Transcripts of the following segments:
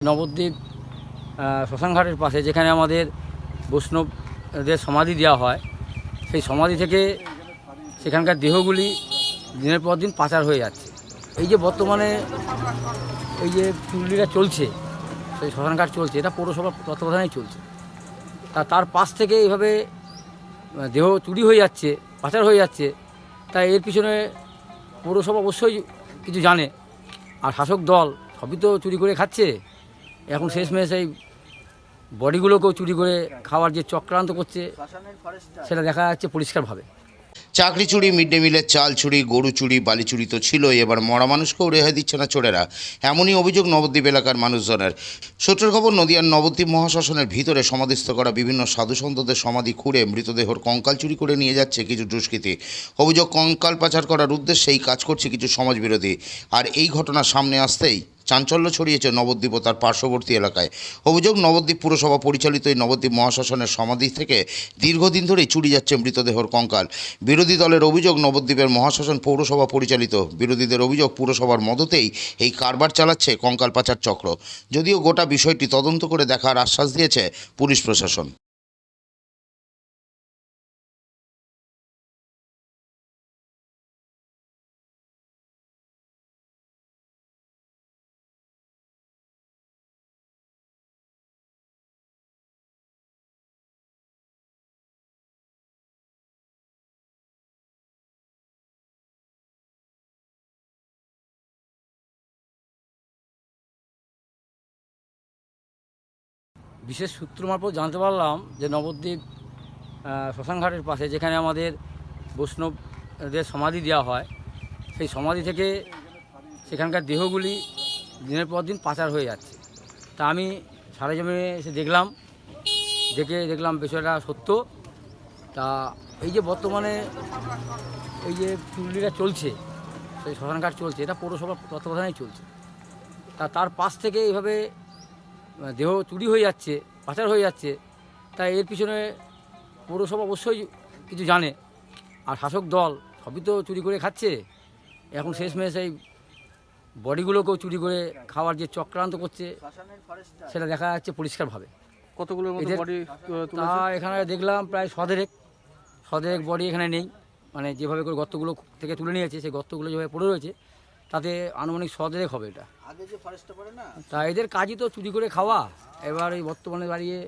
নবদ্বীপ শ্মশানঘাটের পাশে যেখানে আমাদের বৈষ্ণবদের সমাধি দেওয়া হয়, সেই সমাধি থেকে সেখানকার দেহগুলি দিনের পর দিন পাচার হয়ে যাচ্ছে। এই যে বর্তমানে এই যে চুল্লিটা চলছে, সেই শ্মশানঘাট চলছে, এটা পৌরসভার তত্ত্বাবধানেই চলছে। তার পাশ থেকে এইভাবে দেহ চুরি হয়ে যাচ্ছে, পাচার হয়ে যাচ্ছে। তাই এর পিছনে পৌরসভা অবশ্যই কিছু জানে, আর শাসক দল সবই তো চুরি করে খাচ্ছে। এখন শেষমেশ এই বডিগুলোকেও চুরি করে খাওয়ার যে চক্রান্ত করছে সেটা দেখা যাচ্ছে পরিষ্কারভাবে। চাকরি চুরি, মিড ডে মিলের চাল চুরি, গরু চুরি, বালি চুরি তো ছিলই, এবার মরা মানুষকেও রেহাই দিচ্ছে না চোরেরা। এমনই অভিযোগ নবদ্বীপ এলাকার মানুষজনের। সূত্রের খবর, নদিয়ার নবদ্বীপ মহাশ্মশানের ভিতরে সমাধিস্থ করা বিভিন্ন সাধুসন্তদের সমাধি খুঁড়ে মৃতদেহর কঙ্কাল চুরি করে নিয়ে যাচ্ছে কিছু দুষ্কৃতী। অভিযোগ, কঙ্কাল পাচার করার উদ্দেশ্যে এই কাজ করছে কিছু সমাজবিরোধী। আর এই ঘটনা সামনে আসতেই চাঞ্চল্য ছড়িয়েছে নবদ্বীপ ও তার পার্শ্ববর্তী এলাকায়। অভিযোগ, নবদ্বীপ পুরসভা পরিচালিত এই নবদ্বীপ মহাশ্মশানের সমাধি থেকে দীর্ঘদিন ধরেই চুরি যাচ্ছে মৃতদেহর কঙ্কাল। বিরোধী দলের অভিযোগ, নবদ্বীপের মহাশ্মশান পৌরসভা পরিচালিত। বিরোধীদের অভিযোগ, পুরসভার মদতেই এই কারবার চালাচ্ছে কঙ্কাল পাচার চক্র। যদিও গোটা বিষয়টি তদন্ত করে দেখার আশ্বাস দিয়েছে পুলিশ প্রশাসন। বিশেষ সূত্র মারফত জানতে পারলাম যে নবদ্বীপ শ্মশানঘাটের পাশে যেখানে আমাদের বৈষ্ণবদের সমাধি দেওয়া হয়, সেই সমাধি থেকে সেখানকার দেহগুলি দিনের পর দিন পাচার হয়ে যাচ্ছে। তা আমি সরেজমিনে এসে দেখলাম বিষয়টা সত্য। তা এই যে বর্তমানে এই যে চুল্লিটা চলছে, সেই শ্মশানঘাট চলছে, এটা পৌরসভার তত্ত্বাবধানেই চলছে। তার পাশ থেকে এইভাবে দেহ চুরি হয়ে যাচ্ছে, পাচার হয়ে যাচ্ছে। তাই এর পিছনে পৌরসভা অবশ্যই কিছু জানে, আর শাসক দল সবই তো চুরি করে খাচ্ছে। এখন শেষমেশ এই বডিগুলোকেও চুরি করে খাওয়ার যে চক্রান্ত করছে সেটা দেখা যাচ্ছে পরিষ্কারভাবে। কতগুলো বডি তা এখানে দেখলাম প্রায় শদেরেক বডি এখানে নেই। মানে যেভাবে করে গর্তগুলো থেকে তুলে নিয়েছে, সেই গর্তগুলো যেভাবে পড়ে রয়েছে তাতে আনুমানিক শদেরেক হবে এটা। তা এদের কাজই তো চুরি করে খাওয়া। এবার এই বর্তমানে দাঁড়িয়ে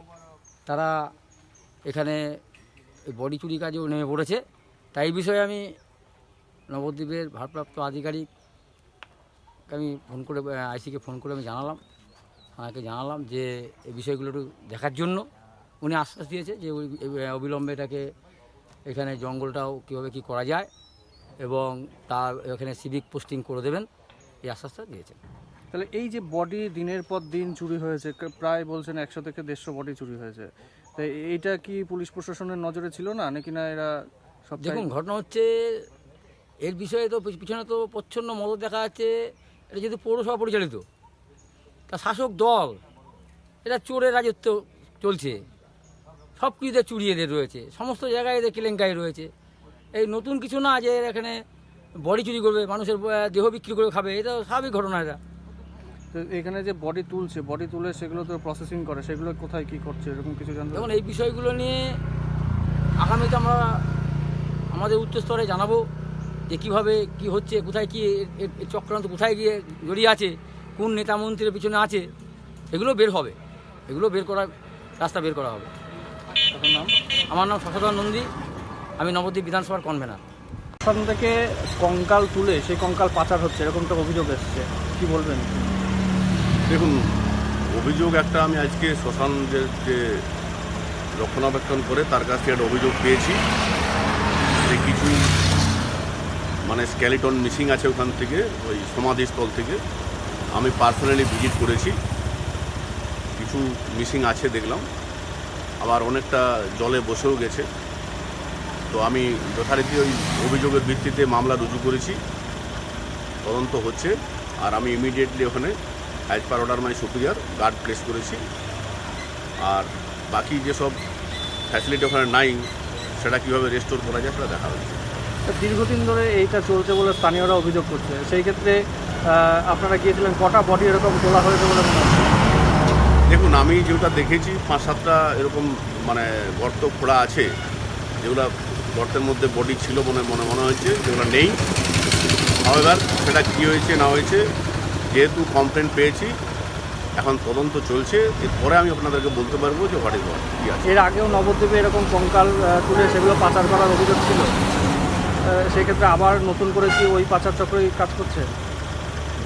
তারা এখানে বডি চুরি কাজেও নেমে পড়েছে। তাই এই বিষয়ে আমি নবদ্বীপের ভারপ্রাপ্ত আধিকারিক আমি ফোন করে আইসিকে ফোন করে আমি জানালাম যে এই বিষয়গুলো একটু দেখার জন্য। উনি আশ্বাস দিয়েছে যে অবিলম্বে এটাকে এখানে জঙ্গলটাও কীভাবে কী করা যায় এবং তার এখানে সিভিক পোস্টিং করে দেবেন, এই আশ্বাসটা দিয়েছেন। তাহলে এই যে বডি দিনের পর দিন চুরি হয়েছে, প্রায় বলছেন 100 থেকে 150 বডি চুরি হয়েছে, তো এইটা কি পুলিশ প্রশাসনের নজরে ছিল না, নাকি না এরা সব? দেখুন, ঘটনা হচ্ছে এর বিষয়ে তো পিছনে তো প্রচ্ছন্ন মদত দেখা যাচ্ছে। এটা যেহেতু পৌরসভা পরিচালিত, তা শাসক দল, এটা চোরের রাজত্ব চলছে। সব কিছুতে চুরি এদের রয়েছে, সমস্ত জায়গায় এদের কেলেঙ্কারি রয়েছে। এই নতুন কিছু না যে এখানে বডি চুরি করবে, মানুষের দেহ বিক্রি করে খাবে, এটা স্বাভাবিক ঘটনা। এটা তো এখানে যে বডি তুলে সেগুলো তো প্রসেসিং করে, সেগুলো কোথায় কি করছে এরকম কিছু জানতে? দেখুন, এই বিষয়গুলো নিয়ে আগামীতে আমরা আমাদের উচ্চস্তরে জানাবো যে কীভাবে কি হচ্ছে, কোথায় কি এর চক্রান্ত কোথায় গিয়ে জড়িয়ে আছে, কোন নেতা মন্ত্রীর পিছনে আছে, এগুলো বের হবে। এগুলো রাস্তা বের করা হবে। আপনার নাম? আমার নাম শশধর নন্দী, আমি নবদ্বীপ বিধানসভার কনভেনার। শ্মশান থেকে কঙ্কাল তুলে সেই কঙ্কাল পাচার হচ্ছে, এরকম তো অভিযোগ এসছে, কি বলবেন? দেখুন, অভিযোগ একটা, আমি আজকে শ্মশান যে রক্ষণাবেক্ষণ করে তার কাছ থেকে একটা অভিযোগ পেয়েছি যে কিছু স্কেলিটন মিসিং আছে ওখান থেকে, ওই সমাধিস্থল থেকে। আমি পার্সোনালি ভিজিট করেছি, কিছু মিসিং আছে দেখলাম, আবার অনেকটা জলে বসেও গেছে। তো আমি যথারীতি ওই অভিযোগের ভিত্তিতে মামলা রুজু করেছি, তদন্ত হচ্ছে। আর আমি ইমিডিয়েটলি ওখানে as per order my superior guard place করেছি। আর বাকি যেসব ফ্যাসিলিটি ওখানে নাই সেটা কীভাবে রেস্টোর করা যায় সেটা দেখা হচ্ছে। দীর্ঘদিন ধরে এইটা চলছে বলে স্থানীয়রা অভিযোগ করছে। সেই ক্ষেত্রে আপনারা গিয়েছিলেন, কটা বডি এরকম তোলা হয়েছে বলে মনে হচ্ছে? আমি যেটা দেখেছি 5-7টা এরকম মানে গর্ত খোঁড়া আছে, যেগুলো গর্তের মধ্যে বডি ছিল মনে হচ্ছে, যেগুলো নেই। এবার সেটা কী হয়েছে না হয়েছে, যেহেতু কমপ্লেন পেয়েছি, এখন তদন্ত চলছে, এরপরে আমি আপনাদেরকে বলতে পারবো যে হোয়াট ইজ হোয়াট কী আছে। এর আগেও নবদ্বীপে এরকম কঙ্কাল তুলে সেগুলো পাচার করার অভিযোগ ছিল, সেক্ষেত্রে আবার নতুন করে কি ওই পাচার চক্রই কাজ করছে?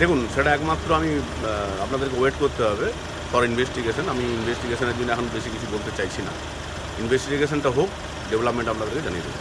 দেখুন, সেটা একমাত্র আমি আপনাদেরকে ওয়েট করতে হবে ফর ইনভেস্টিগেশন। আমি ইনভেস্টিগেশনের জন্য এখন বেশি কিছু বলতে চাইছি না। ইনভেস্টিগেশনটা হোক, ডেভেলপমেন্ট আপনাদেরকে জানিয়ে দেবো।